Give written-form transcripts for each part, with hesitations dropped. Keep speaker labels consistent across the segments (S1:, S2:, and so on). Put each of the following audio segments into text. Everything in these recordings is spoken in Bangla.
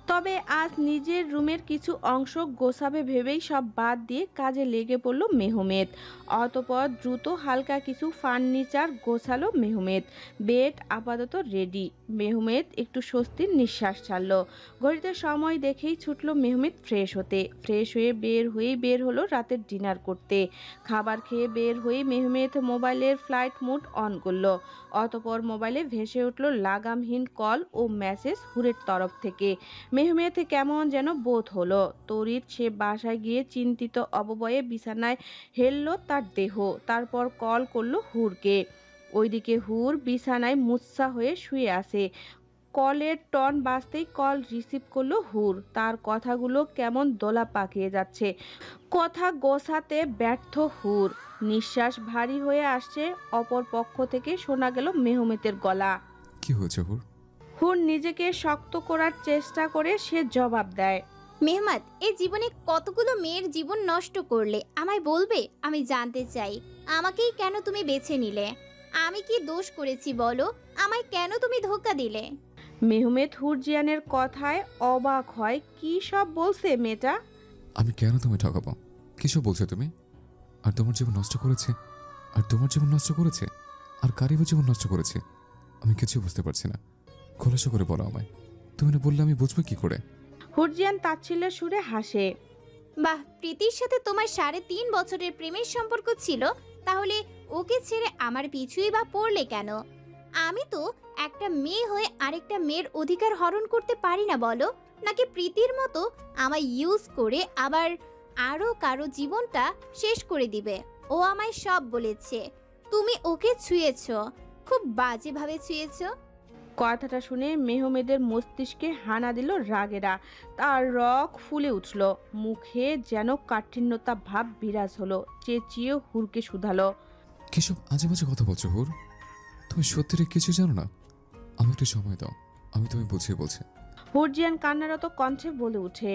S1: তবে আজ নিজের রুমের কিছু অংশ গোছাবে ভেবেই সব বাদ দিয়ে কাজে লেগে পড়ল মেহমেদ। অতঃপর দ্রুত হালকা কিছু ফার্নিচার গোছালো মেহমেদ। বেড আপাতত রেডি। মেহমেদ একটু স্বস্তির নিঃশ্বাস ছাড়ল। ঘড়িতে সময় দেখেই ছুটল মেহমেদ ফ্রেশ হতে। ফ্রেশ হয়ে বের হলো রাতের ডিনার করতে। খাবার খেয়ে বের হয়ে মেহমেদ মোবাইলের ফ্লাইট মোড অন করলো। অতঃপর মোবাইলে ভেসে উঠল লাগামহীন কল ও মেসেজ হুরের তরফ থেকে। মেহমেদ কেমন যেন বোধ হলো। তড়িৎ সে বাসায় গিয়ে চিন্তিত অববয়ে বিছানায় হেলল তার দেহ। তারপর কল করলো হুরকে। ওইদিকে হুর বিছানায় মুচ্ছা হয়ে শুয়ে আছে। কলের টন বাজতেই কল রিসিভ করলো হুর। তার কথাগুলো কেমন দোলা পাকিয়ে যাচ্ছে। কথা গোছাতে ব্যর্থ হুর। নিঃশ্বাস ভারী হয়ে আসছে। অপর পক্ষ থেকে শোনা গেল মেহমেদের গলা।
S2: কি হয়েছে হুর?
S1: হুর নিজেকে শক্ত করার চেষ্টা করে সে জবাব দেয়,
S3: মেহমাদ, এই জীবনে কতগুলো মেয়ের জীবন নষ্ট করলে আমায় বলবে? আমি জানতে চাই, আমাকেই কেন তুমি বেছে নিলে? আমি কি দোষ করেছি বলো? আমায় কেন তুমি ধোঁকা দিলে?
S1: মেহমেদ হুরজিয়ানের কথায় অবাক হয়। কি সব বলছে মেয়েটা?
S2: আমি কেন তুমি ঠকাবো? কিসব বলছো তুমি? আর তোমার জীবন নষ্ট করেছে? আর তোমার জীবন নষ্ট করেছে? আর কারিব জীবন নষ্ট করেছে? আমি কিছু বুঝতে পারছি না। খোলাসা করে বলো আমায়। তুমি না বললে আমি বুঝবো কি করে?
S1: হুরজিয়ান তাচ্ছিল্যের সুরে হাসে।
S3: বাহ, প্রীতির সাথে তোমার 3.5 বছরের প্রেমের সম্পর্ক ছিল, তাহলে ওকে ছেড়ে আমার পিছুই বা পড়লে কেন? আমি তো একটা মেয়ে হয়ে আরেকটা মেয়ের অধিকার হরণ করতে পারি না বলো? নাকি প্রীতির মতো আমায় ইউজ করে আবার আরো কারো জীবনটা শেষ করে দিবে? ও আমায় সব বলেছে। তুমি ওকে ছুঁয়েছো, খুব বাজেভাবে ছুঁয়েছো।
S1: কথাটা শুনে মেহমেদের মস্তিষ্কে হানা দিল রাগেরা। তার রগ ফুলে উঠল। মুখে যেন কাঠিন্যতা ভাব বিরাজ হলো। চেঁচিয়ে হুরকে শুধালো,
S2: কিসব আজে বাজে কথা বলছো হুর? তুমি সত্যি কিছু জানো না? আমি একটু সময় দাও, আমি তুমি বুঝিয়ে বলছি।
S1: হুরজিয়ান কান্নারত কণ্ঠে বলে উঠে,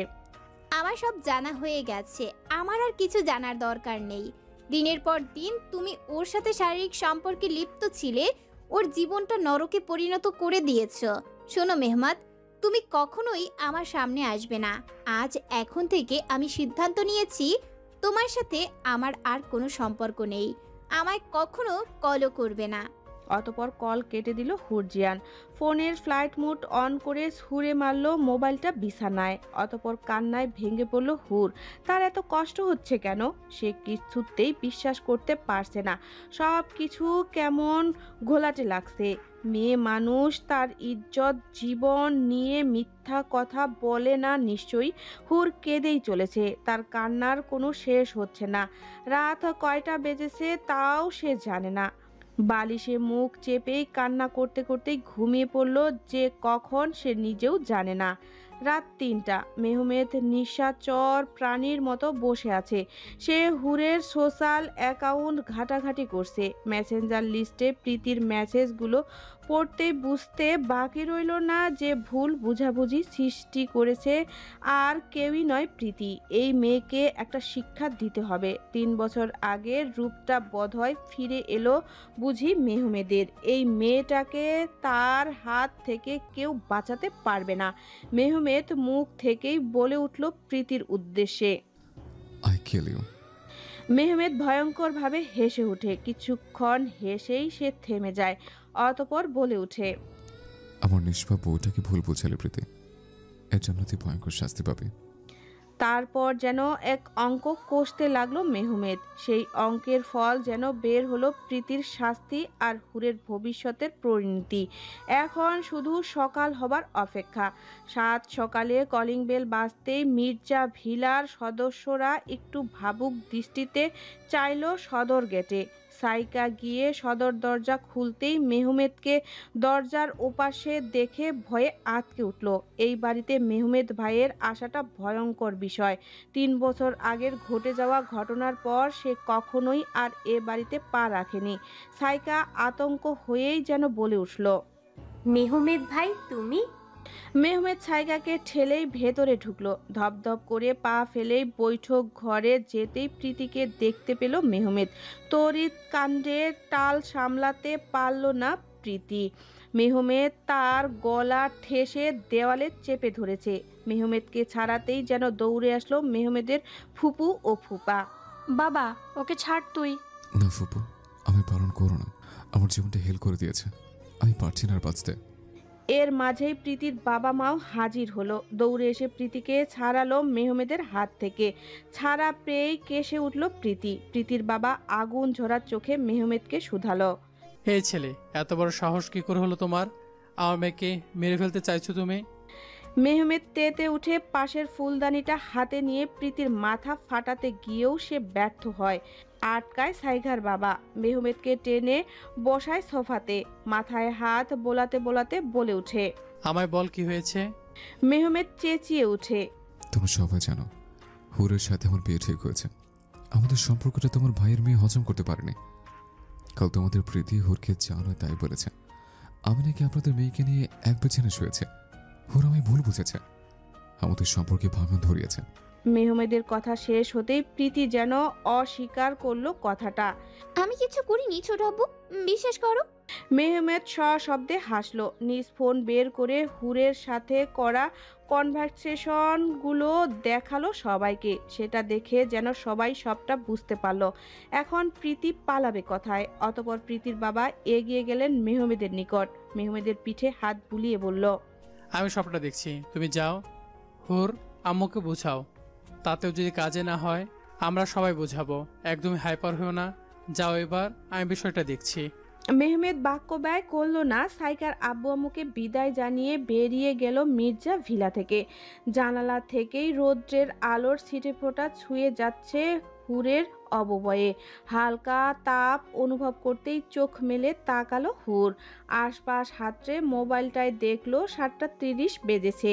S3: আমার সব জানা হয়ে গেছে, আমার আর কিছু জানার দরকার নেই। দিনের পর দিন তুমি ওর সাথে শারীরিক সম্পর্কে লিপ্ত ছিলে, ওর জীবনটা নরকে পরিণত করে দিয়েছো। শোনো মেহমাদ, তুমি কখনোই আমার সামনে আসবে না। আজ এখন থেকে আমি সিদ্ধান্ত নিয়েছি, তোমার সাথে আমার আর কোনো সম্পর্ক নেই। আমায় কখনো কলও করবে না।
S1: অতপর কল কেটে দিল হুরজিয়ান। ফোনের ফ্লাইট মোড অন করে ছুঁড়ে মারল মোবাইলটা বিছানায়। অতপর কান্নায় ভেঙে পড়ল হুর। তার এত কষ্ট হচ্ছে কেন? সে কিছুতেই বিশ্বাস করতে পারছে না। সব কিছু কেমন ঘোলাটে লাগছে। মেয়ে মানুষ, তার ইজ্জত জীবন নিয়ে মিথ্যা কথা বলে না নিশ্চয়ই। হুর কেঁদেই চলেছে। তার কান্নার কোনো শেষ হচ্ছে না। রাত কয়টা বেজেছে তাও সে জানে না। বালিশে মুখ চেপেই কান্না করতে করতেই ঘুমিয়ে পড়ল যে কখন সে নিজেও জানে না। রাত 3টা। মেহমেদ নিশাচর প্রাণীর মতো বসে আছে। সে হুরের সোশ্যাল অ্যাকাউন্ট ঘাটাঘাটি করছে। মেসেঞ্জার লিস্টে প্রীতির মেসেজগুলো পড়তে বুঝতে বাকি রইল না যে ভুল বুঝাবুঝি সৃষ্টি করেছে আর কেউই নয় প্রীতি। এই মেয়েকে একটা শিক্ষা দিতে হবে। 3 বছর আগের রূপটা বোধহয় ফিরে এলো বুঝি মেহমেদের। এই মেয়েটাকে তার হাত থেকে কেউ বাঁচাতে পারবে না। মেহমেদ মুখ থেকেই বলে উঠল প্রীতির উদ্দেশ্যে,
S2: আই কিল ইউ।
S1: মেহমেদ ভয়ঙ্করভাবে হেসে ওঠে। কিছুক্ষণ হেসেই সে থেমে যায়। অতপর বলে ওঠে,
S2: আমার নিষ্পাপ বউটাকে ভুল বুঝালে প্রীতি, এর জন্য তুই ভয়ঙ্কর শাস্তি পাবি।
S1: তারপর যেন এক অঙ্ক কষতে লাগলো মেহমেদ। সেই অঙ্কের ফল যেন বের হলো প্রীতির শাস্তি আর হুরের ভবিষ্যতের পরিণতি। এখন শুধু সকাল হবার অপেক্ষা। 7 সকালে কলিং বেল বাজতেই মির্জা ভিলার সদস্যরা একটু ভাবুক দৃষ্টিতে চাইল সদর গেটে। সাইকা গিয়ে সদর দরজা খুলতেই মেহমেদকে দরজার ওপাশে দেখে ভয়ে আঁতকে উঠল। এই বাড়িতে মেহমেদ ভাইয়ের আসাটা ভয়ঙ্কর বিষয়। 3 বছর আগের ঘটে যাওয়া ঘটনার পর সে কখনোই আর এ বাড়িতে পা রাখেনি। সাইকা আতঙ্ক হয়েই যেন বলে উঠল,
S4: মেহমেদ ভাই তুমি?
S1: মেহমেদ সাইগাকে ঠেলেই ভেতরে ঢুকলো। ধপধপ করে পা ফেলেই বৈঠক ঘরে যেতেই প্রীতিকে দেখতে পেল মেহমেদ। তড়িৎ কাণ্ডের টাল সামলাতে পারল না প্রীতি। মেহমেদ তার গলা ঠেসে দেওয়ালে চেপে ধরেছে। মেহমেদকে ছাড়াতেই যেন দৌড়ে আসলো মেহমেদের ফুপু ও ফুপা।
S4: বাবা ওকে ছাড় তুই।
S2: না ফুপু, আমি পালন করো না। আমার জীবনটা হেল করে দিয়েছে, আমি পারছি না আর বাঁচতে।
S1: এর মাঝেই প্রীতির বাবা মাও হাজির হলো। দৌড়ে এসে প্রীতিকে ছাড়ালো মেহমেদের হাত থেকে। ছাড়া পেয়েই কেসে উঠল প্রীতি। প্রীতির বাবা আগুন ঝরা চোখে মেহমেদকে শুধালো,
S5: এই ছেলে, এত বড় সাহস কি করে হলো তোমার? আমার মেয়েকে মেরে ফেলতে চাইছো তুমি?
S1: মেহমেদ তেতে উঠে পাশের ফুলদানিটা হাতে নিয়ে প্রীতির মাথা ফাটাতে গিয়েও সে ব্যর্থ হয়। আটকায় সাইগার বাবা। মেহমেদকে টেনে বসায় সোফাতে। মাথায় হাত বোলাতে বোলাতে বলে ওঠে,
S5: আমায় বল কি হয়েছে?
S1: মেহমেদ চেঁচিয়ে ওঠে,
S2: তোমরা সবাই জানো হুরের সাথে আমার বিয়ে ঠিক হয়েছে। আমাদের সম্পর্কটা তোমার ভাইয়ের মেয়ে হজম করতে পারেনি। কাল তোমাদের প্রীতি হুরকে যা নয় তাই বলেছে। আমি নাকি আপনাদের মেয়েকে নিয়ে এক বেছেনে শুয়েছে। হুর আমায় ভুল বুঝেছে, আমাদের সম্পর্কে ভাঙন ধরিয়েছে।
S1: মেহমেদের কথা শেষ হতেই প্রীতি যেন অস্বীকার করলো কথাটা।
S3: আমি কিছু করিনি ছোট আব্বু, বিশ্বাস করো।
S1: মেহমেদ সশব্দে হাসলো। নিজ ফোন বের করে হুরের সাথে করা কনভারসেশনগুলো দেখালো সবাইকে। সেটা দেখে যেন সবাই সবটা বুঝতে পারলো। এখন প্রীতি পালাবে কথায়। অতপর প্রীতির বাবা এগিয়ে গেলেন মেহমেদের নিকট। মেহমেদের পিঠে হাত বুলিয়ে বলল,
S5: আমি সবটা দেখছি, তুমি যাও। হুর, আম্মুকে বোঝাও। তাতেও যদি কাজে না হয় আমরা সবাই বোঝাবো। একদমই হাইপার হয়েও না। যাও এবার, আমি বিষয়টা দেখছি।
S1: মেহমেদ বাক্য ব্যয় করল না। সাইকার আব্বু আম্মুকে বিদায় জানিয়ে বেরিয়ে গেল মির্জা ভিলা থেকে। জানালা থেকেই রৌদ্রের আলোর ছিটেফোঁটা ছুঁয়ে যাচ্ছে হুরের অবয়বে। হালকা তাপ অনুভব করতেই চোখ মেলে তাকালো হুর। আশপাশ হাতড়ে মোবাইলটায় দেখলো 7:30 বেজেছে।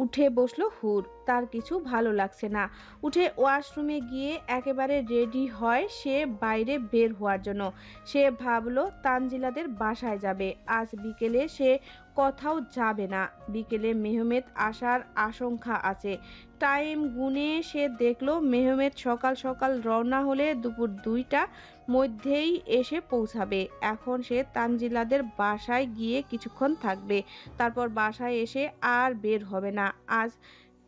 S1: উঠে বসলো হুর। তার কিছু ভালো লাগছে না। উঠে ওয়াশরুমে গিয়ে একেবারে রেডি হয় সে বাইরে বের হওয়ার জন্য। সে ভাবলো তানজিলাদের বাসায় যাবে। আজ বিকেলে সে কোথাও যাবে না। বিকেলে মেহমেদ আসার আশঙ্কা আছে। টাইম গুনে সে দেখলো মেহমেদ সকাল সকাল রওনা হলে দুপুর 2টার মধ্যেই এসে পৌঁছাবে। এখন সে তানজিলাদের বাসায় গিয়ে কিছুক্ষণ থাকবে। তারপর বাসায় এসে আর বের হবে না। আজ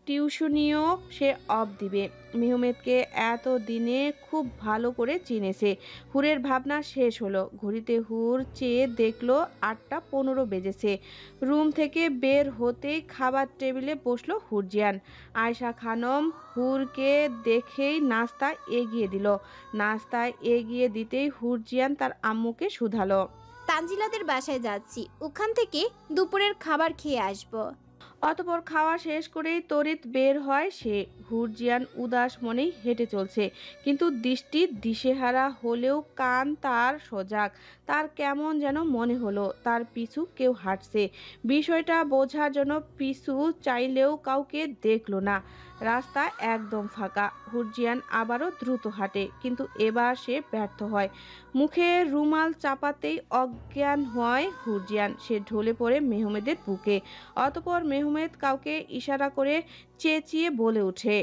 S1: টিউশনিও সে অফ দিবে। মেহমেদকে এত দিনে খুব ভালো করে চিনেছে। হুরের ভাবনা শেষ হলো। ঘড়িতে হুর চেয়ে দেখলো 8:15 বেজেছে। রুম থেকে বের হতেই খাবার টেবিলে বসলো হুরজিয়ান। আয়শা খানম হুরকে দেখেই নাস্তা এগিয়ে দিল। নাস্তায় এগিয়ে দিতেই হুরজিয়ান তার আম্মুকে শুধালো,
S3: তানজিলাদের বাসায় যাচ্ছি, ওখান থেকে দুপুরের খাবার খেয়ে আসবো।
S1: অতপর খাওয়া শেষ করেই তড়িৎ বের হয় সে। হুরজিয়ান উদাস মনেই হেঁটে চলছে, কিন্তু দৃষ্টি দিশেহারা হলেও কান তার সজাগ। তার কেমন যেন মনে হলো তার পিছু কেউ হাঁটছে। বিষয়টা বোঝার জন্য পিছু চাইলেও কাউকে দেখলো না। রাস্তা একদম ফাঁকা। হুরজিয়ান আবারও দ্রুত হাঁটে, কিন্তু এবার সে ব্যর্থ হয়। মুখে রুমাল চাপাতেই অজ্ঞান হয় হুরজিয়ান। সে ঢলে পড়ে মেহমেদের বুকে। অতপর মেহমেদ কাউকে ইশারা করে চেঁচিয়ে বলে ওঠে,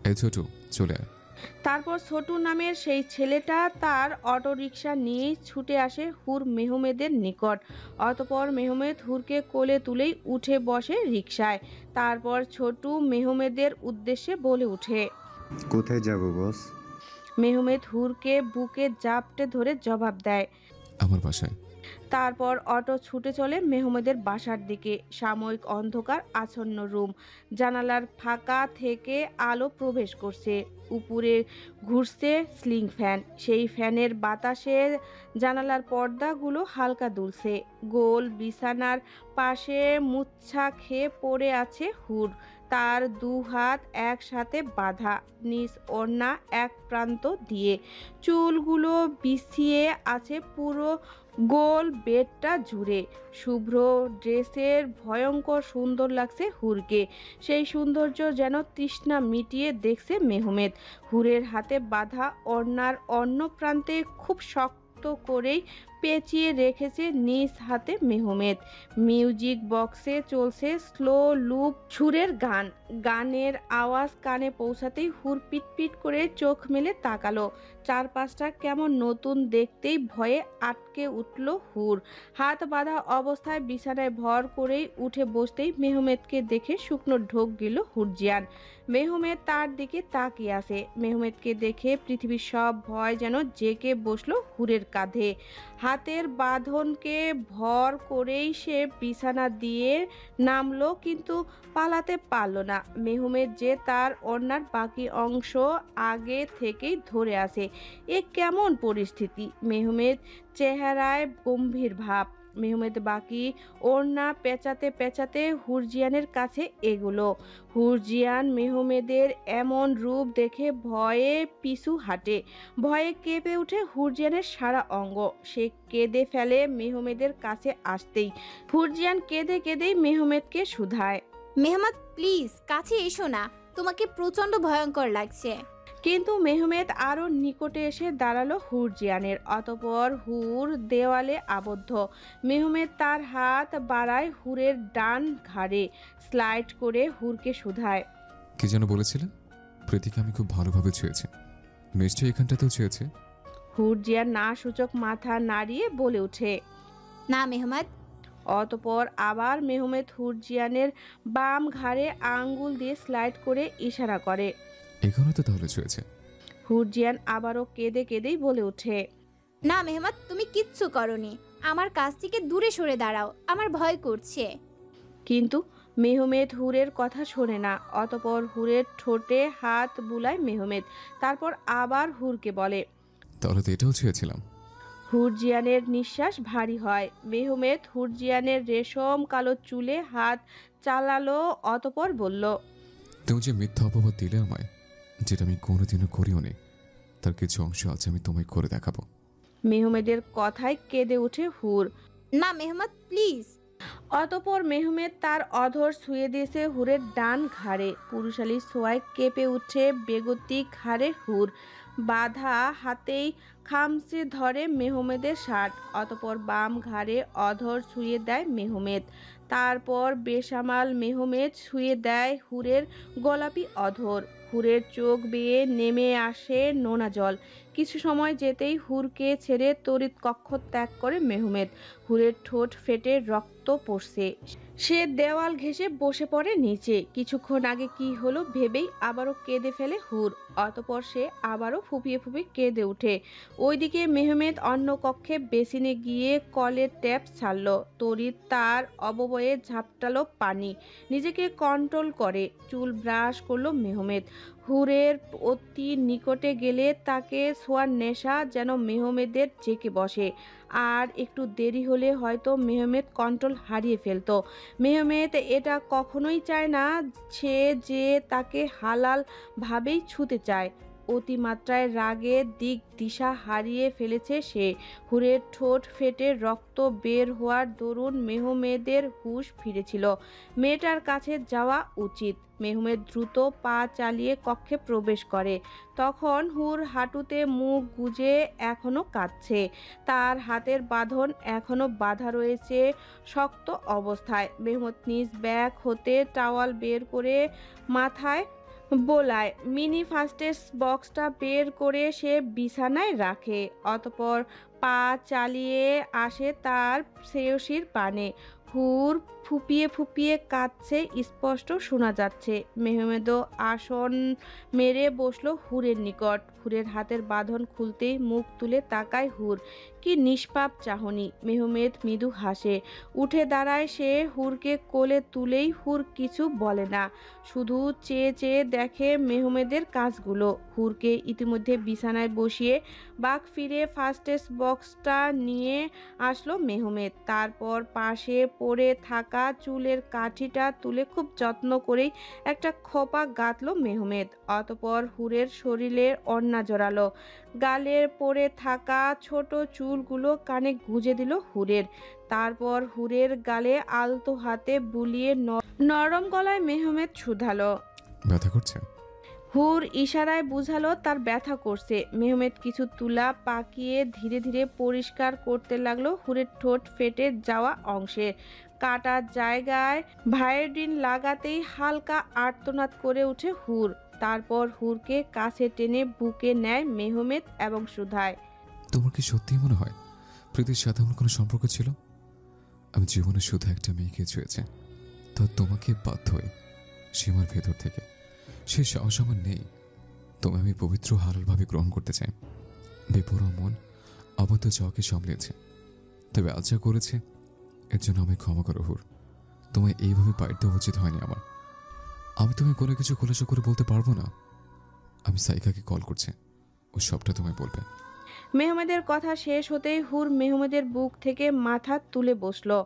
S2: এই ছোট, চলে আয়।
S1: তারপর ছোটু নামের সেই ছেলেটা তার অটোরিকশা নিয়েই ছুটে আসে হুর মেহমেদের নিকট। অতপর মেহমেদ হুরকে কোলে তুলেই উঠে বসে রিকশায়। তারপর ছোটু মেহমেদের উদ্দেশ্যে বলে ওঠে,
S6: কোথায় যাব বস?
S1: মেহমেদ হুরকে বুকে জাপটে ধরে জবাব দেয়,
S2: আমার বাসায়।
S1: তারপর অটো ছুটে চলে মেহমেদের বাসার দিকে। সাময়িক অন্ধকার আচ্ছন্ন রুম। জানালার ফাঁকা থেকে আলো প্রবেশ করছে। উপরে ঘুরছে সিলিং ফ্যান। সেই ফ্যানের বাতাসে জানালার পর্দাগুলো হালকা দুলছে। গোল বিছানার পাশে মুচ্ছা খেয়ে পড়ে আছে হুর। তার দু হাত একসাথে বাঁধা, নিজ ওড়না এক প্রান্ত দিয়ে, চুলগুলো বিছিয়ে আছে পুরো গোল বেডটা জুড়ে। শুভ্র ড্রেসের ভয়ঙ্কর সুন্দর লাগছে হুরকে। সেই সৌন্দর্য যেন তৃষ্ণা মিটিয়ে দেখছে মেহমেদ। হুরের হাতে বাঁধা ওড়নার অন্য প্রান্তে খুব শক্ত করেই পেঁচিয়ে রেখেছে নিজ হাতে মেহমেদ। মিউজিক বক্সে চলছে স্লো লুপ সুরের গান। গানের আওয়াজ কানে পৌঁছাতেই হুর পিটপিট করে চোখ মেলে তাকালো। চারপাশটা কেমন নতুন দেখতেই ভয়ে আটকে উঠল হুর। হাত বাঁধা অবস্থায় বিছানায় ভর করেই উঠে বসতেই মেহমেদকে দেখে শুকনো ঢোক গেল হুরজিয়ান। মেহমেদ তার দিকে তাকিয়ে আছে। মেহমেদকে দেখে পৃথিবীর সব ভয় যেন জেগে বসলো হুরের কাঁধে। হাতের বাঁধনকে ভর করেই সে বিছানা দিয়ে নামলো, কিন্তু পালাতে পারল না। মেহমেদ যে তার ওড়নার বাকি অংশ আগে থেকেই ধরে আছে। এ কেমন পরিস্থিতি? মেহমেদ চেহারায় গম্ভীর ভাব। মেহমেদ বাকি ওড়না পেঁচাতে পেঁচাতে হুরজিয়ানের কাছে এগুলো। হুরজিয়ান মেহমেদের এমন রূপ দেখে ভয়ে পিছু হাঁটে। ভয়ে কেঁপে উঠে হুরজিয়ানের সারা অঙ্গ। সে কেঁদে ফেলে মেহমেদের কাছে আসতেই। হুরজিয়ান কেঁদে কেঁদেই মেহমেদকে শুধায়।
S3: মেহমেদ প্লিজ কাছে এসো না, তোমাকে প্রচন্ড ভয়ঙ্কর লাগছে।
S1: কিন্তু মেহমেদ আরো নিকটে এসে দাঁড়ালো হুরজিয়ানের। অতঃপর হুর দেওয়ালে আবদ্ধ। মেহমেদ তার হাত বাড়ায় হুরের ডান ঘাড়ে, স্লাইড করে হুরকে শুধায়।
S2: কি যেন বলেছিলে? প্রীতিকে আমি খুব ভালোভাবে ছুঁয়েছি, নিশ্চয়ই এখানটাতেও ছুঁয়েছে।
S1: হুরজিয়ান না সূচক মাথা নাড়িয়ে বলে ওঠে,
S3: না মেহমেদ।
S1: অতঃপর আবার মেহমেদ হুরজিয়ানের বাম ঘাড়ে আঙ্গুল দিয়ে স্লাইড করে ইশারা করে।
S2: এখানে তো তাহলে ছুঁয়েছে।
S1: হুরজিয়ান আবারও কেঁদে কেঁদেই বলে ওঠে,
S3: না মেহমেদ, তুমি কিচ্ছু করনি। আমার কাছ থেকে দূরে সরে দাঁড়াও, আমার ভয় করছে।
S1: কিন্তু মেহমেদ হুরের কথা শোনে না। অতঃপর হুরের ঠোঁটে হাত বুলায় মেহমেদ। তারপর আবার হুরকে বলে,
S2: তাহলে তো এটাও ছুঁয়েছিলাম।
S1: হুরজিয়ানের নিঃশ্বাস ভারী হয়। মেহমেদ হুরজিয়ানের রেশম কালো চুলে হাত চালালো, অতঃপর বলল,
S2: তুমি যে মিথ্যা অপবাদ দিলে আমায়, যেটা আমি কোনোদিনও করিও নি, তার কিছু অংশ আছে আমি তোমায় করে দেখাবো।
S1: মেহমেদের কথায় কেঁদে ওঠে হুর।
S3: না মেহমেদ প্লিজ।
S1: অতঃপর মেহমেদ তার অধর ছুঁয়ে দিয়েছে হুরের ডান ঘাড়ে। পুরুষালী ছোঁয়ায় কেঁপে উঠে বেগতিক হাড়ে হুর। বাঁধা হাতেই খামচে ধরে মেহমেদের শার্ট। অতঃপর বাম ঘাড়ে অধর ছুঁয়ে দেয় মেহমেদ। তারপর বেসামাল মেহমেদ ছুঁয়ে দেয় হুরের গোলাপি অধর। হুরের চোখ বেয়ে নেমে আসে নোনা জল। কিছু সময় যেতেই হুরকে ছেড়ে তড়িৎ কক্ষ ত্যাগ করে মেহমেদ। হুরের ঠোঁট ফেটে রক্ত পড়ছে। সে দেওয়াল ঘেঁষে বসে পড়ে নিচে। কিছুক্ষণ আগে কি হলো ভেবেই আবারও কেঁদে ফেলে হুর। অতঃপর সে আবারও ফুপিয়ে ফুপিয়ে কেঁদে ওঠে। ওইদিকে মেহমেদ অন্য কক্ষে বেসিনে গিয়ে কলের ট্যাপ ছাড়ল। তড়িৎ তার অববয়ে ঝাপটালো পানি। নিজেকে কন্ট্রোল করে চুল ব্রাশ করলো মেহমেদ। হুরের অতি নিকটে গেলে তাকে ছোঁয়ার নেশা যেন মেহমেদের জেঁকে বসে। আর একটু দেরি হলে হয়তো মেহমেদ কন্ট্রোল হারিয়ে ফেলতো। মেহমেদ এটা কখনোই চায় না, সে যে তাকে হালাল ভাবেই ছুঁতে চায়। অতিমাত্রায় রাগে দিক দিশা হারিয়ে ফেলেছে সে। হুরের ঠোঁট ফেটে রক্ত বের হওয়ার দরুন মেহমেদের হুঁশ ফিরেছিল। মেয়েটার কাছে যাওয়া উচিত। মেহমেদ দ্রুত পা চালিয়ে কক্ষে প্রবেশ করে। তখন হুর হাঁটুতে মুখ গুজে এখনো কাঁদছে। তার হাতের বাঁধন এখনো বাঁধা রয়েছে শক্ত অবস্থায়। মেহমেদ নিজ ব্যাগ হতে টাওয়াল বের করে মাথায় বোলায়। মিনি ফার্স্টেস বক্সটা বের করে সে বিছানায় রাখে। অতঃপর পা চালিয়ে আসে তার শ্রেয়সীর পানে। হুর ফুপিয়ে ফুপিয়ে কাঁদছে, স্পষ্ট শোনা যাচ্ছে। মেহমেদও আসন মেরে বসলো হুরের নিকট। হুরের হাতের বাঁধন খুলতেই মুখ তুলে তাকায় হুর। কি নিষ্পাপ চাহনি। মেহমেদ মৃদু হাসে। উঠে দাঁড়ায় সে। হুরকে কোলে তুলেই হুর কিছু বলে না, শুধু চেয়ে চেয়ে দেখে মেহমেদের কাজগুলো। হুরকে ইতিমধ্যে বিছানায় বসিয়ে বাঘ ফিরে ফার্স্টেস বক্সটা নিয়ে আসলো মেহমেদ। তারপর পাশে পড়ে থাকা চুলের কাঠিটা তুলে খুব যত্ন করেই একটা খোপা গাঁথল মেহমেদ। অতপর হুরের শরীরে ওড়না জড়ালো, গালের পড়ে থাকা ছোট চুলগুলো কানে গুজে দিল হুরের। তারপর হুরের গালে আলতো হাতে বুলিয়ে নরম গলায় মেহমেদ শুধালো।
S2: ব্যথা করছে?
S1: হুর ইশারায় বুঝালো তার ব্যথা করছে। মেহমেদ কিছু তুলা পাকিয়ে ধীরে ধীরে পরিষ্কার করতে লাগলো হুরের ঠোঁট ফেটে যাওয়া অংশে। কাটার জায়গায় ভায়োডিন লাগাতেই হালকা আর্তনাদ করে ওঠে হুর। তারপর হুরকে কাছে টেনে বুকে নেয় মেহমেদ এবং সুধায়।
S2: তোমার কি সত্যিই মনে হয় প্রীতির সাথে আমার কোনো সম্পর্ক ছিল? আমি জীবনে শুধু একটা মেয়েকে ছুঁয়েছে, তা তোমাকে বাধ্য হয়ে সীমার ভেতর থেকে। সে সাহস আমার নেই। তবে আমি পবিত্র হালালভাবে গ্রহণ করতে চাই। বেপরোয়া মন আবদ্ধ চাওয়াকে সামলিয়েছে, তবে আজ যা করেছে এর জন্য আমায় ক্ষমা করো হুর। তোমায় এইভাবে পাইট দেওয়া উচিত হয়নি আমার। আমি তোমায় কোনো কিছু খোলাসা করে বলতে পারবো না। আমি সাইকাকে কল করছি, ও সবটা তোমায় বলবে।
S1: মেহমেদের কথা শেষ হতেই হুর মেহমেদের বুক থেকে মাথা তুলে বসলো।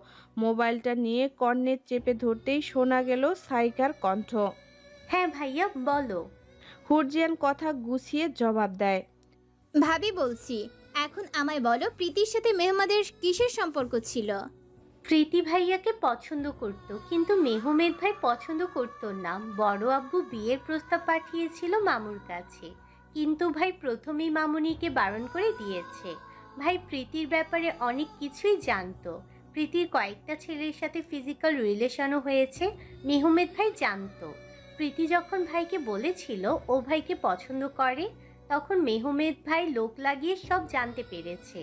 S1: মোবাইলটা নিয়ে কর্ণে চেপে ধরতেই শোনা গেল সাইকার কণ্ঠ।
S4: হ্যাঁ ভাইয়া বলো।
S1: হুরজিয়ান কথা গুছিয়ে জবাব দেয়।
S3: ভাবি বলছি, এখন আমায় বলো প্রীতির সাথে মেহমাদের কিসের সম্পর্ক ছিল?
S4: প্রীতি ভাইয়াকে পছন্দ করত, কিন্তু মেহমেদ ভাই পছন্দ করত না। বড় আব্বু বিয়ের প্রস্তাব পাঠিয়েছিল মামুর কাছে, কিন্তু ভাই প্রথমেই মামুনিকে বারণ করে দিয়েছে। ভাই প্রীতির ব্যাপারে অনেক কিছুই জানতো। প্রীতির কয়েকটা ছেলের সাথে ফিজিক্যাল রিলেশনও হয়েছে, মেহমেদ ভাই জানতো। প্রীতি যখন ভাইকে বলেছিল ও ভাইকে পছন্দ করে, তখন মেহমেদ ভাই লোক লাগিয়ে সব জানতে পেরেছে।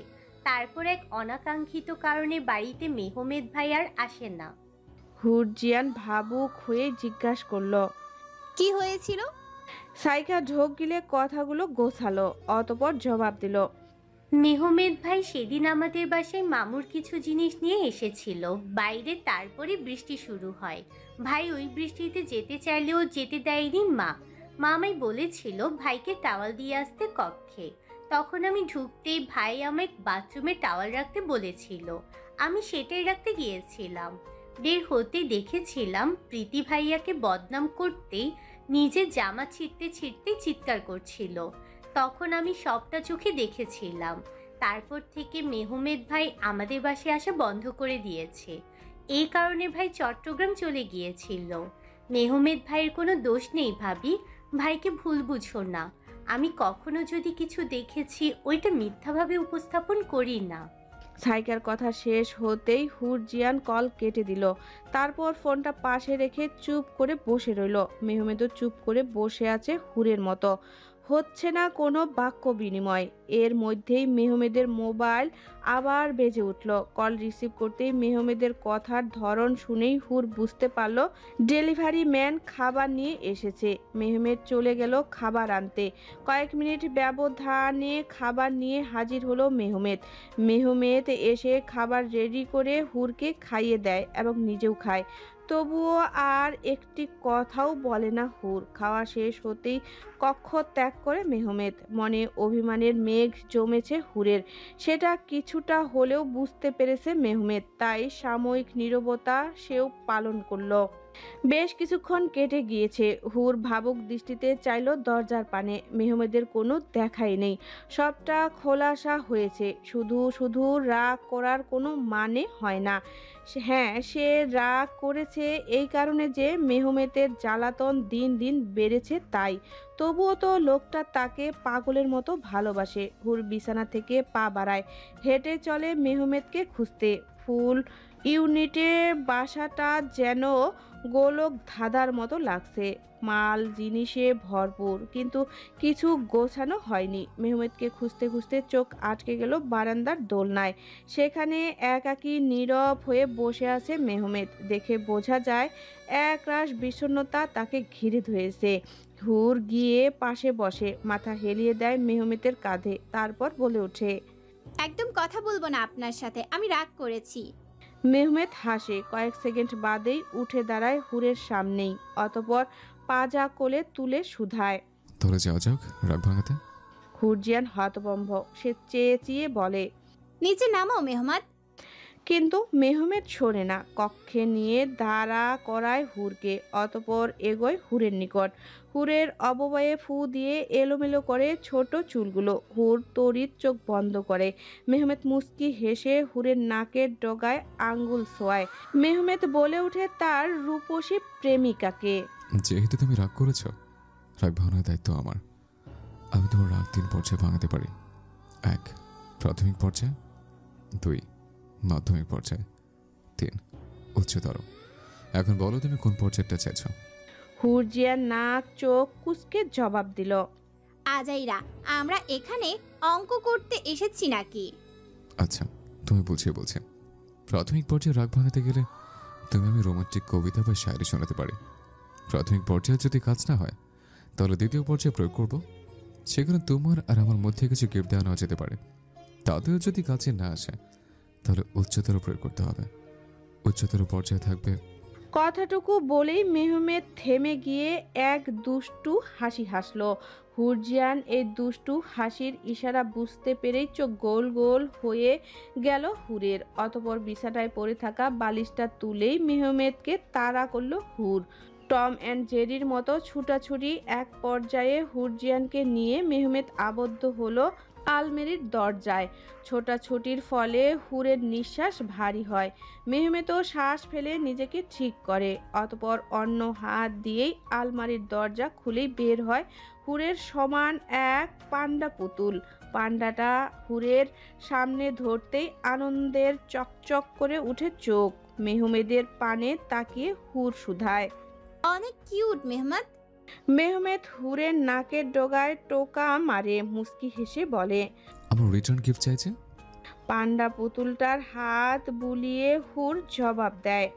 S4: তারপর এক অনাকাঙ্ক্ষিত কারণে বাড়িতে মেহমেদ ভাই আর আসে না।
S1: হুরজিয়ান ভাবুক হয়ে জিজ্ঞাসা করলো,
S3: কি হয়েছিল?
S1: সাইকা ঢোক গিলে কথাগুলো গোছালো, অতপর জবাব দিল।
S4: মেহমেদ ভাই সেদিন আমাদের বাসায় মামুর কিছু জিনিস নিয়ে এসেছিল বাইরে, তারপরে বৃষ্টি শুরু হয়। ভাই ওই বৃষ্টিতে যেতে চাইলেও যেতে দেয়নি মা। আমায় বলেছিল ভাইকে টাওয়াল দিয়ে আসতে কক্ষে। তখন আমি ঢুকতেই ভাই আমায় বাথরুমে টাওয়াল রাখতে বলেছিল, আমি সেটাই রাখতে গিয়েছিলাম। বের হতে দেখেছিলাম প্রীতি ভাইয়াকে বদনাম করতেই নিজের জামা ছিঁড়তে ছিঁড়তে চিৎকার করছিল। তখন আমি সবটা চোখে দেখেছিলাম। তারপর থেকে মেহমেদ ভাই আমাদের বাসায় আসা বন্ধ করে দিয়েছে। এই কারণে ভাই চট্টগ্রাম চলে গিয়েছিল। মেহমেদ ভাইয়ের কোনো দোষ নেই ভাবি, ভাইকে ভুল বুঝো না। আমি কখনো যদি কিছু দেখেছি ওইটা মিথ্যাভাবে উপস্থাপন করি না।
S1: সাইকার কথা শেষ হতেই হুরজিয়ান কল কেটে দিল। তারপর ফোনটা পাশে রেখে চুপ করে বসে রইল। মেহমেদও চুপ করে বসে আছে হুরের মতো। হচ্ছে না কোনো বাক্য বিনিময়। এর মধ্যেই মেহমেদের মোবাইল আবার বেজে উঠল। কল রিসিভ করতেই মেহমেদের কথার ধরন শুনেই হুর বুঝতে পারল ডেলিভারি ম্যান খাবার নিয়ে এসেছে। মেহমেদ চলে গেল খাবার আনতে। কয়েক মিনিট ব্যবধানে খাবার নিয়ে হাজির হলো মেহমেদ। মেহমেদ এসে খাবার রেডি করে হুরকে খাইয়ে দেয় এবং নিজেও খায়। তবুও আর একটি কথাও বলে না হুর। খাওয়া শেষ হতেই কক্ষ ত্যাগ করে মেহমেদ। মনে অভিমানের মেঘ জমেছে হুরের, সেটা কিছুটা হলেও বুঝতে পেরেছে মেহমেদ। তাই সাময়িক নীরবতা সেও পালন করলো। বেশ কিছুক্ষণ কেটে গিয়েছে। হুর ভাবুক দৃষ্টিতে চাইল দরজার পানে। মেহমেদের কোনো দেখাই নেই। সবটা খোলাসা হয়েছে। শুধু শুধু রাগ করার কোনো মানে হয় না। হ্যাঁ, সে রাগ করেছে এই কারণে যে মেহমেদের জ্বালাতন দিন দিন বেড়েছে তাই। তবুও তো লোকটা তাকে পাগলের মতো ভালোবাসে। হুর বিছানা থেকে পা বাড়ায়, হেঁটে চলে মেহমেদকে খুঁজতে। ফুল ইউনিটে বাসাটা যেন গোলক ধাঁধার মতো লাগছে। মাল জিনিসে ভরপুর, কিন্তু কিছু গোছানো হয়নি। মেহমেদকে খুঁজতে খুঁজতে চোখ আটকে গেল বারান্দার দোলনায়। সেখানে একাকী নীরব হয়ে বসে আছে মেহমেদ। দেখে বোঝা যায় একরাশ বিষণ্ণতা তাকে ঘিরে ধরেছে। হুর গিয়ে পাশে বসে, মাথা হেলিয়ে দেয় মেহমেদের কাঁধে। তারপর বলে ওঠে,
S3: একদম কথা বলবো না আপনার সাথে, আমি রাগ করেছি।
S1: মেহমেদ হাসে। কয়েক সেকেন্ড বাদেই উঠে দাঁড়ায় হুরের সামনেই। অতপর পাজা কোলে তুলে শুধায়,
S2: তাহলে যাওয়া যাক রাগ ভাঙাতে।
S1: হুরজিয়ান হতভম্ব। সে চেয়ে চেয়ে বলে,
S3: নিচে নামো মেহমাদ।
S1: কিন্তু মেহমেদ শোনে না। কক্ষে নিয়ে দাঁড়া করায় হুরকে, অতপর এগোয় হুরের নিকট। হুরের অবয়বে ফু দিয়ে এলোমেলো করে ছোট চুলগুলো। হুর তড়িৎ চোখ বন্ধ করে। মেহমেদ মুস্কি হেসে হুরের নাকের ডগায় আঙ্গুল ছোঁয়ায়। মেহমেদ বলে ওঠে তার রূপসী প্রেমিকাকে।
S2: যেহেতু তুমি রাগ করেছ, রাগ ভাঙানোর দায়িত্ব আমার। আমি তোমার রাগ 3 পর্যায়ে ভাঙাতে পারি। 1, প্রাথমিক পর্যায়ে। 2, মাধ্যমিক পর্যায়ে। 3, উচ্চতর। এখন বলো তুমি কোন পর্যায়টা চাইছো?
S1: হুরজিয়ার নাক চোখ কুঁচকে জবাব দিল।
S3: আজাইরা, আমরা এখানে অঙ্ক করতে এসেছি নাকি?
S2: আচ্ছা, তুমি বুঝিয়ে বলছে। প্রাথমিক পর্যায়ে রাগ ভাঙাতে গেলে তুমি আমি রোমান্টিক কবিতা বা শায়রি শোনাতে পারি। প্রাথমিক পর্যায়ে যদি কাজ না হয়, তাহলে দ্বিতীয় পর্যায়ে প্রয়োগ করব। সেখানে তোমার আর আমার মধ্যে কিছু গিফট দেওয়া নেওয়া যেতে পারে। তাতেও যদি কাজে না আসে, তাহলে উচ্চতর প্রয়োগ করতে হবে। উচ্চতর পর্যায়ে থাকবে।
S1: কথাটুকু বলেই মেহমেদ থেমে গিয়ে এক দুষ্টু হাসি হাসল। হুরজিয়ান এই দুষ্টু হাসির ইশারা বুঝতে পেরেই চোখ গোল গোল হয়ে গেল হুরের। অতপর বিছানায় পড়ে থাকা বালিশটা তুলেই মেহমেদকে তাড়া করল হুর। টম অ্যান্ড জেরির মতো ছুটাছুটি এক পর্যায়ে হুরজিয়ানকে নিয়ে মেহমেদ আবদ্ধ হলো আলমারির দরজায়। ছোটাছুটির ফলে হুরের নিঃশ্বাস ভারী হয়। মেহমেদও শ্বাস ফেলে নিজেকে ঠিক করে। অতপর অন্য হাত দিয়েই আলমারির দরজা খুলেই বের হয় হুরের সমান এক পান্ডা পুতুল। পান্ডাটা হুরের সামনে ধরতেই আনন্দের চকচক করে উঠে চোখ। মেহমেদের পানে তাকিয়ে হুর শুধায়।
S3: অনেক কিউট মেহমেদ।
S1: মেহমেদ হুরের নাকের ডগায় টোকা মারে মুস্কি হেসে বলে।
S2: আমার রিটার্ন গিফট চাইছে।
S1: পান্ডা পুতুলটার হাত বুলিয়ে হুর জবাব দেয়।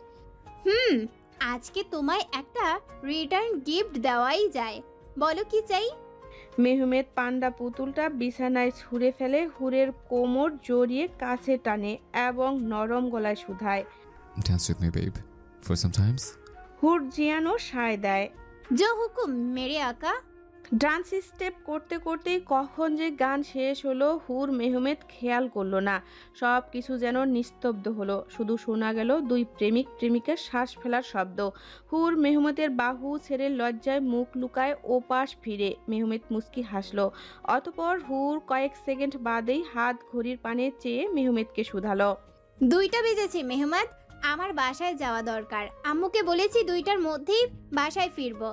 S3: আজকে তোমায় একটা রিটার্ন গিফট দেওয়াই যায়। বলো কি চাই?
S1: মেহমেদ পান্ডা পুতুলটা বিছানায় ছুঁড়ে ফেলে হুরের কোমর জড়িয়ে কাছে টানে এবং নরম গলায় শুধায়।
S2: Dance with me babe for some times.
S1: Hur জিয়ানো সায় দেয়।
S3: জো হুকুম মেরে আকা।
S1: ডান্স স্টেপ করতে করতেই কখন যে গান শেষ হলো হুর মেহমেদ খেয়াল করলো না। সব কিছু যেন নিস্তব্ধ হলো। শুধু শোনা গেল দুই প্রেমিক প্রেমিকার শ্বাস ফেলার শব্দ। হুর মেহমেদের বাহু ছেড়ে লজ্জায় মুখ লুকায় ওপাশ ফিরে। মেহমেদ মুস্কি হাসলো। অতপর হুর কয়েক সেকেন্ড বাদেই হাত ঘড়ির পানে চেয়ে মেহমেদকে শুধালো।
S3: 2টা বেজেছে মেহমেদ, আমার বাসায় যাওয়া দরকার। আম্মুকে বলেছি 2টার মধ্যেই বাসায় ফিরবো।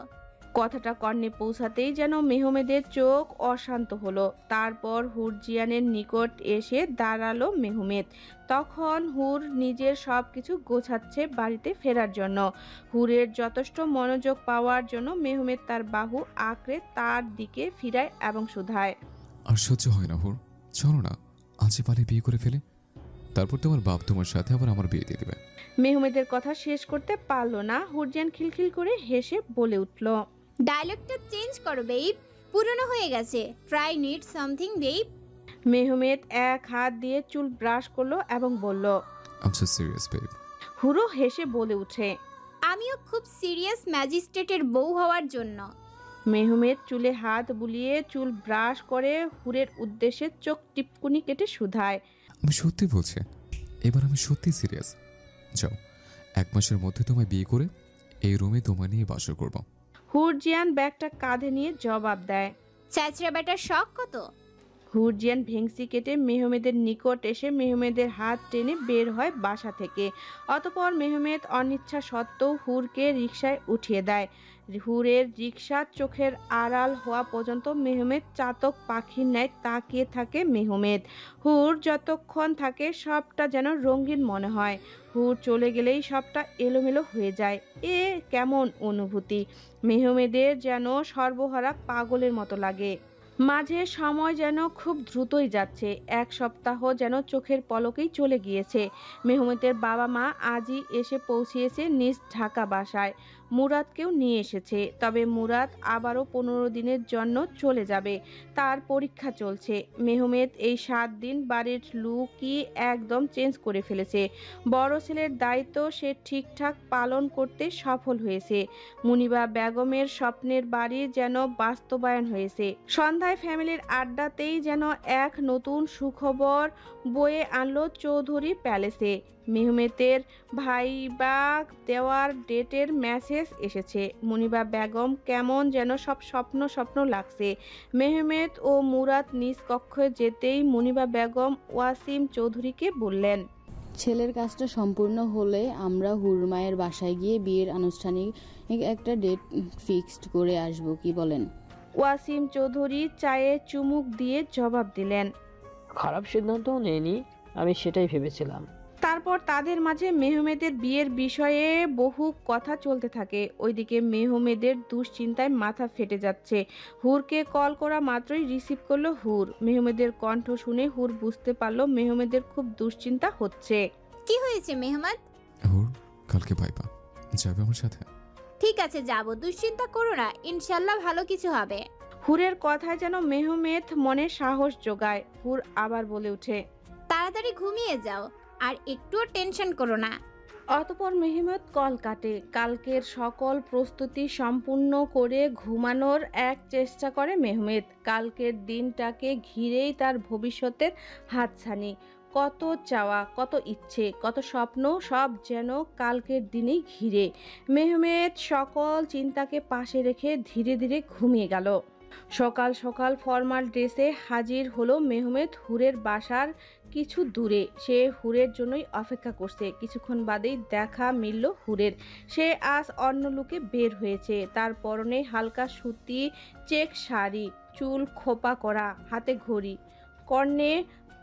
S1: কথাটা কর্ণে পৌঁছাতেই যেন মেহমেদের চোখ অশান্ত হলো। তারপর হুরজিয়ানের নিকট এসে দাঁড়ালো মেহমেদ। তখন হুর নিজের সব কিছু গোছাচ্ছে বাড়িতে ফেরার জন্য। হুরের যথেষ্ট মনোযোগ পাওয়ার জন্য মেহমেদ তার বাহু আঁকড়ে তার দিকে ফিরায় এবং শুধায়।
S2: আর সহ্য হয় না হুর, চলো না আজই পালিয়ে বিয়ে করে ফেলে। তারপর তোমার বাপ তোমার সাথে আবার আমার বিয়ে দিয়ে দেবে।
S1: মেহমেদের কথা শেষ করতে পারল না। হুরজিয়ান খিলখিল করে হেসে বলে উঠল।
S3: ডায়লগটা চেঞ্জ করো বেব, পুরনো হয়ে গেছে। Try need something babe.
S1: Mehmed এক হাত দিয়ে চুল ব্রাশ করলো এবং বলল।
S2: I am so serious babe.
S1: হুরও হেসে বলে উঠে।
S3: আমিও খুব সিরিয়াস ম্যাজিস্ট্রেটের বউ হওয়ার জন্য।
S1: মেহমেদ চুলে হাত বুলিয়ে চুল ব্রাশ করে হুরের উদ্দেশ্যে চোখ টিপকুনি কেটে শুধায়।
S2: আমি সত্যি বলছি, এবার আমি সত্যি সিরিয়াস। যাও, 1 মাসের মধ্যে তোমায় বিয়ে করে এই রুমে তোমায় নিয়ে বাসর করব।
S1: হুরজিয়ান ব্যাগটা কাঁধে নিয়ে জবাব দেয়।
S3: চ্যাচড়া বেটার শখ কত?
S1: হুরজিয়ান ভেংসি কেটে মেহমেদের নিকট এসে মেহমেদের হাত টেনে বের হয় বাসা থেকে। অতপর মেহমেদ অনিচ্ছা সত্ত্বেও হুরকে রিকশায় উঠিয়ে দেয়। হুরের রিকশা চোখের আড়াল হওয়া পর্যন্ত মেহমেদ চাতক পাখির ন্যায় তাকিয়ে থাকে মেহমেদ। হুর যতক্ষণ থাকে সবটা যেন রঙিন মনে হয়। হুর চলে গেলেই সবটা এলোমেলো হয়ে যায়। এ কেমন অনুভূতি! মেহমেদের যেন সর্বহারা পাগলের মতো লাগে। মাঝে সময় যেন খুব দ্রুতই যাচ্ছে। 1 সপ্তাহ যেন চোখের পলকেই চলে গিয়েছে। মেহমেদের বাবা মা আজই এসে পৌঁছিয়েছে নিজ ঢাকা বাসায়। মুরাদকেও নিয়ে এসেছে। তবে মুরাদ আবারও 15 দিনের জন্য চলে যাবে। তার পরীক্ষা চলছে। মেহমেদ এই 7 দিন বাড়ির লুকই একদম চেঞ্জ করে ফেলেছে। বড় ছেলের দায়িত্ব সে ঠিকঠাক পালন করতে সফল হয়েছে। মুনিবা বেগমের স্বপ্নের বাড়ি যেন বাস্তবায়ন হয়েছে। সন্ধ্যায় ফ্যামিলির আড্ডাতেই যেন এক নতুন সুখবর বয়ে আনলো চৌধুরী প্যালেসে। মেহমেতের ভাইবা দেওয়ার ডেটের মেসেজ এসেছে। মুনিবা বেগম কেমন যেন সব স্বপ্ন স্বপ্ন লাগছে। মেহমেত ও মুরাদ নিজ কক্ষে যেতেই মুনিবা বেগম ওয়াসিম চৌধুরীকে বললেন,
S7: ছেলের কাজটা সম্পূর্ণ হলে আমরা হুরমায়ের বাসায় গিয়ে বিয়ের আনুষ্ঠানিক একটা ডেট ফিক্সড করে আসব, কি বলেন?
S1: ওয়াসিম চৌধুরী চায়ে চুমুক দিয়ে জবাব দিলেন,
S8: খারাপ সিদ্ধান্তও নেয়নি, আমি সেটাই ভেবেছিলাম।
S1: তারপর তাদের মাঝে মেহমেদের বিয়ের বিষয়ে বহু কথা চলতে থাকে। ওইদিকে মেহমেদের দুশ্চিন্তায় মাথা ফেটে যাচ্ছে। হুরকে কল করা মাত্রই রিসিভ করলো হুর। মেহমেদের কণ্ঠ শুনে হুর বুঝতে পারলো মেহমেদের খুব দুশ্চিন্তা হচ্ছে।
S3: কি হয়েছে মেহমাদ?
S2: হুর, কালকে ভাইবা যাবে আমার সাথে?
S3: ঠিক আছে, যাব, দুশ্চিন্তা করো না, ইনশাল্লাহ ভালো কিছু হবে।
S1: হুরের কথায় যেন মেহমেদ মনে সাহস জোগায়। হুর আবার বলে ওঠে,
S3: তাড়াতাড়ি ঘুমিয়ে যাও আর একটুও টেনশন করো না।
S1: অতপর মেহমেদ কল কাটে। কালকের সকল প্রস্তুতি সম্পূর্ণ করে ঘুমানোর এক চেষ্টা করে মেহমেদ। কালকের দিনটাকে ঘিরেই তার ভবিষ্যতের হাতছানি। কত চাওয়া, কত ইচ্ছে, কত স্বপ্ন, সব যেন কালকের দিনেই ঘিরে। মেহমেদ সকল চিন্তাকে পাশে রেখে ধীরে ধীরে ঘুমিয়ে গেল। সকাল সকাল ফর্মাল ড্রেসে হাজির হলো মেহমেদ হুরের বাসার কিছু দূরে। সে হুরের জন্যই অপেক্ষা করছে। কিছুক্ষণ বাদেই দেখা মিলল হুরের। সে আজ অন্য লুকে বের হয়েছে। তার পরনে হালকা সুতি চেক শাড়ি, চুল খোপা করা, হাতে ঘড়ি, কর্ণে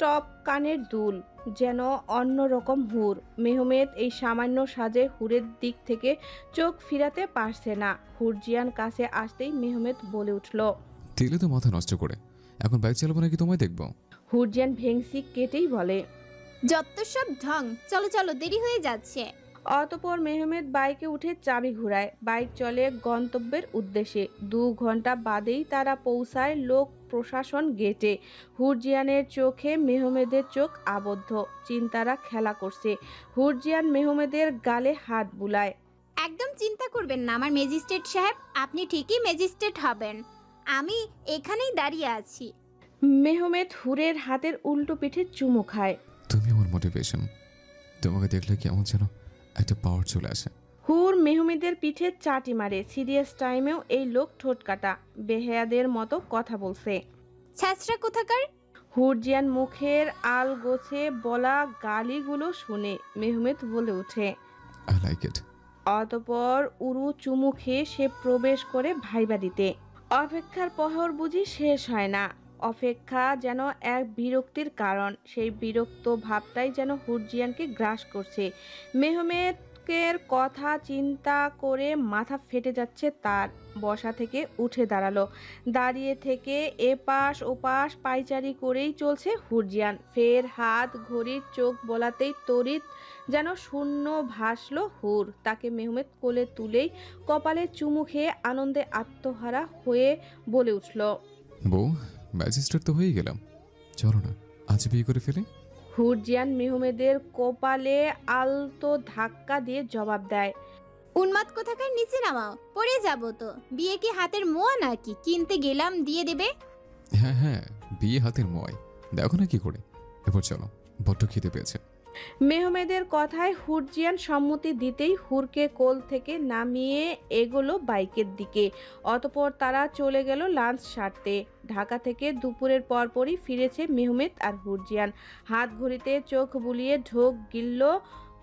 S1: টপ, কানের দুল, যেন অন্যরকম হুর। মেহমেদ এই সামান্য সাজে হুরের দিক থেকে চোখ ফিরাতে পারছে না। হুরজিয়ান কাছে আসতেই মেহমেদ বলে উঠল,
S2: দিলে তো মাথা নষ্ট করে, এখন বাইক চালাবো নাকি তোমায় দেখবো?
S1: হুরজিয়ান ভেংসি কেটেই বলে,
S3: যত সব ঢং, চলো চলো, দেরি হয়ে যাচ্ছে।
S1: অতপর মেহমেদ বাইকে উঠে চাবি ঘুরায়। বাইক চলে গন্তব্যের উদ্দেশ্যে। 2 ঘন্টা বাদেই তারা পৌঁছায় লোক প্রশাসন গেটে। হুরজিয়ানের চোখে মেহমেদের চোখ আবদ্ধ। চিন্তারা খেলা করছে। হুরজিয়ান মেহমেদের গালে হাত বুলায়।
S3: একদম চিন্তা করবেন না আমার ম্যাজিস্ট্রেট সাহেব, আপনি ঠিকই ম্যাজিস্ট্রেট হবেন, আমি এখানেই দাঁড়িয়ে আছি।
S1: মেহমেদ হুরের হাতের উল্টো পিঠে চুমু খায়।
S2: তুমি আমার মোটিভেশন, তোমাকে দেখলে কেমন যেন একটা পাওয়ার চলে আসে।
S1: হুর মেহমেদের পিঠে চাটি মারে। সিরিয়াস টাইমেও এই লোক ঠোঁট কাটা বেহায়াদের মতো কথা বলছে।
S3: ছ্যাঁচড়া কোথাকার।
S1: হুরজিয়ান মুখের আল গোছে বলা গালিগুলো শুনে মেহমেদ বলে ওঠে,
S2: আই লাইক ইট।
S1: অতপর উরু চুমু খেয়ে সে প্রবেশ করে ভাইবা দিতে। অপেক্ষার প্রহর বুঝি শেষ হয় না। অপেক্ষা যেন এক বিরক্তির কারণ। সেই বিরক্ত ভাবটাই যেন হুরজিয়ানকে গ্রাস করছে। মেহমেদের কথা চিন্তা করে মাথা ফেটে যাচ্ছে তার। বসা থেকে উঠে দাঁড়ালো। দাঁড়িয়ে থেকে এপাশ ওপাশ পায়চারি করেই চলছে হুরজিয়ান। ফের হাত ঘড়ির চোখ বলাতেই তড়িৎ যেন শূন্য ভাসলো হুর। তাকে মেহমেদ কোলে তুলেই কপালে চুমু খেয়ে আনন্দে আত্মহারা হয়ে বলে উঠল,
S2: বউ, ম্যাজিস্ট্রেট তো হয়ে গেলাম, চলো না আজ বিয়ে করে ফেলে।
S1: হুরজিয়ান মেহমেদের কপালে আলতো ধাক্কা দিয়ে জবাব দেয়,
S3: উন্মাদ কোথাকার, নিচে নামাও, পড়ে যাবো তো। বিয়ে কি হাতের মোয়া নাকি কিনতে গেলাম দিয়ে দেবে?
S2: হ্যাঁ হ্যাঁ, বিয়ে হাতের ময়, দেখো না কি করে। এবার চলো, বড্ড খিদে পেয়েছে।
S1: মেহমেদের কথায় হুরজিয়ান সম্মতি দিতেই হুরকে কোল থেকে নামিয়ে এগোলো বাইকের দিকে। অতপর তারা চলে গেল লাঞ্চ সারতে। ঢাকা থেকে দুপুরের পরপরই ফিরেছে মেহমেদ আর হুরজিয়ান। হাত ঘড়িতে চোখ বুলিয়ে ঢোক গিলল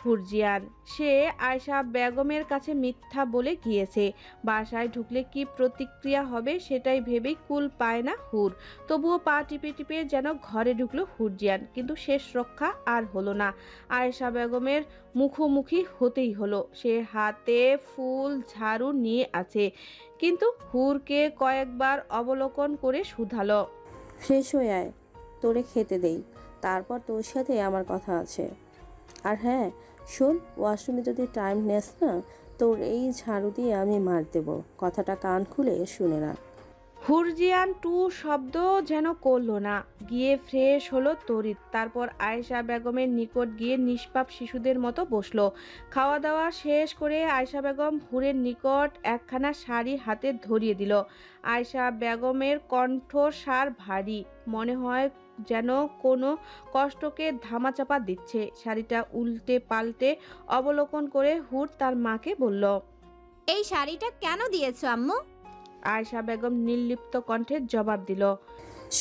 S1: হুরজিয়ান। সে আয়শা বেগমের কাছে মিথ্যা বলে গিয়েছে। বাসায় ঢুকলে কি প্রতিক্রিয়া হবে সেটাই ভেবেই কুল পায় না হুর। তবুও পা টিপে টিপে যেন ঘরে ঢুকলো হুরজিয়ান। কিন্তু শেষ রক্ষা আর হলো না। আয়শা বেগমের মুখোমুখি হতেই হলো। সে হাতে ফুল ঝাড়ু নিয়ে আছে, কিন্তু হুরকে কয়েকবার অবলোকন করে শুধালো,
S9: ফ্রেশ হয়ে আয়, তোরে খেতে দেই, তারপর তোর সাথে আমার কথা আছে। আর হ্যাঁ শোন, ওয়াশরুমে যদি টাইম নেস না, তোর এই ঝাড়ু দিয়ে আমি মার দেব, কথাটা কান খুলে শুনে না।
S1: হুরজিয়ান টু শব্দ যেন করলো না। গিয়ে ফ্রেশ হলো তড়িৎ। তারপর আয়েশা বেগমের নিকট গিয়ে নিষ্পাপ শিশুদের মতো বসলো। খাওয়া দাওয়া শেষ করে আয়েশা বেগম হুরের নিকট একখানা শাড়ি হাতে ধরিয়ে দিল। আয়েশা বেগমের কণ্ঠস্বর ভারী, মনে হয় যেন কোনো কষ্টকে ধামাচাপা দিচ্ছে। শাড়িটা উল্টে পাল্টে অবলোকন করে হুর তার মাকে বলল।
S3: এই শাড়িটা কেন দিয়েছো আম্মু?
S1: আয়েশা বেগম নির্লিপ্ত কণ্ঠে জবাব দিল।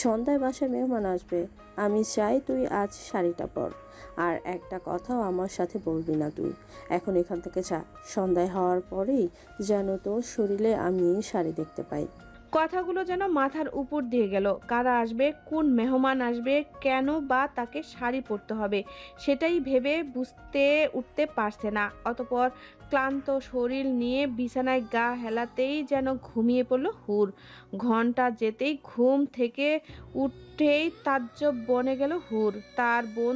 S9: সন্ধ্যায় বাসায় মেহমান আসবে, আমি চাই তুই আজ শাড়িটা পর। আর একটা কথাও আমার সাথে বলবি না তুই। এখন এখান থেকে যা, সন্ধ্যায় হওয়ার পরেই যেন তোর শরীরে আমি এই শাড়ি দেখতে পাই।
S1: কথাগুলো যেন মাথার উপর দিয়ে গেল। কারা আসবে, কোন মেহমান আসবে, কেন বা তাকে শাড়ি পরতে হবে, সেটাই ভেবে বুঝতে উঠতে পারছে না। অতঃপর ক্লান্ত শরীর নিয়ে বিছানায় গা হেলাতেই যেন ঘুমিয়ে পড়ল হুর। ঘন্টা যেতেই ঘুম থেকে উঠেই তাজ্জব বনে গেল হুর। তার বোন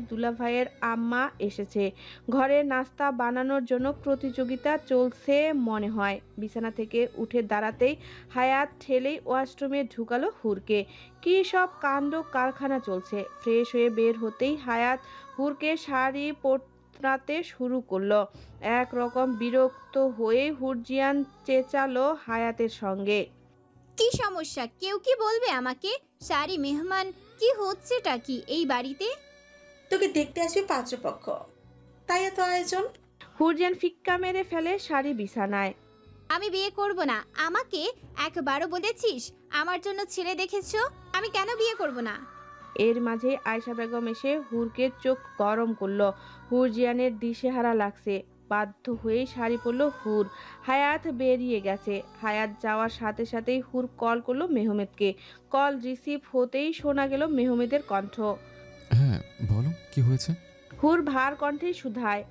S1: দুলাভাইয়ের আম্মা এসেছে। ঘরে নাস্তা বানানোর জন্য প্রতিযোগিতা চলছে মনে হয়। বিছানা থেকে উঠে দাঁড়াতেই হায়াত ঠেলেই ওয়াশরুমে ঢুকালো হুরকে। কী সব কাণ্ড কারখানা চলছে। ফ্রেশ হয়ে বের হতেই হায়াত হুরকে শাড়ি পরাতে শুরু করলো। একরকম বিরক্ত হয়ে হুরজিয়ান চেঁচালো হায়াতের সঙ্গে।
S3: কি সমস্যা, কেউ কি বলবে আমাকে? শাড়ি মেহমান কি হচ্ছেটা কি এই বাড়িতে?
S10: তোকে দেখতে আসবে পাত্রপক্ষ, তাই এত আয়োজন।
S1: হুরজিয়ান ফিক্কা মেরে ফেলে শাড়ি বিছানায়।
S3: আমি বিয়ে করব না। আমাকে একবারও বলেছিস আমার জন্য ছেলে দেখেছো? আমি কেন বিয়ে করব না?
S1: এর মাঝে আয়েশা বেগম এসে হুরকে চোখ গরম করলো। হুরজিয়ানের দিশেহারা লাগছে। বাধ্য হয়ে শাড়ি পরল হুর। হায়াত বেরিয়ে গেছে। হায়াত যাওয়ার সাথে সাথেই হুর কল করলো মেহমেদকে। কল রিসিভ হতেই শোনা গেল মেহমেদের কণ্ঠ।
S2: হ্যাঁ বলো, কি হয়েছে?
S1: হুর ভার কণ্ঠে শুধায়।